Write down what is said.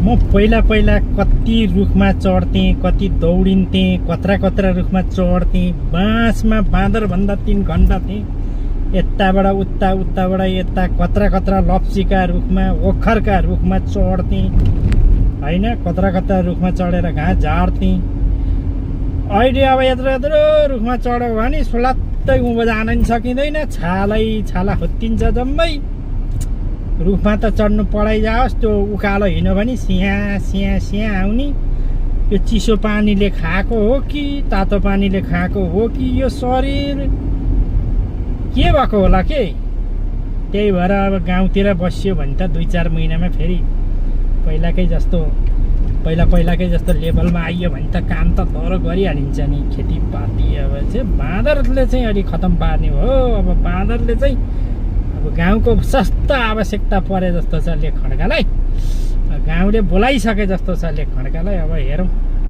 म पहिला पहिला कति रुखमा चढ्थेँ, कति दौडिन्थेँ, कत्रा कत्रा रुखमा चढ्थेँ। बाँसमा बाँदरभन्दा 3 घन्टा थिएँ। यताबाट उता, उताबाट यता, कत्रा कत्रा लप्सीका रुखमा, ओखरका रुखमा चढ्थेँ होइन। कत्रा कत्रा रुखमा चढेर घाँस झार्थेँ। अहिले अब यत्रो यत्रो रुखमा चढ्यो भने सुलात्तै उँभो जान नि सकिँदैन। छालै छाला हुत्तिन्छ जम्मै। रुखमा त चढ्नु पढाइ जाओस्, त्यो उकालो हिँड्यो भने स्याँ स्याँ स्याँ आउने। यो चिसो पानीले खाएको हो कि तातो पानीले खाएको हो कि यो शरीर के भएको होला के। त्यही भएर अब गाउँतिर बस्यो भने त 2-4 महिनामा फेरि पहिलाकै जस्तो लेभलमा आइयो भने त काम त दह्रो गरिहालिन्छ नि। खेतीपाती अब चाहिँ बाँदरले चाहिँ अलि खतम पार्ने हो। अब बाँदरले चाहिँ अब गाउँको सस्ता आवश्यकता परे जस्तो छ लेख खड्कालाई। गाउँले बोलाइसके जस्तो छ लेख खड्कालाई। अब हेरौँ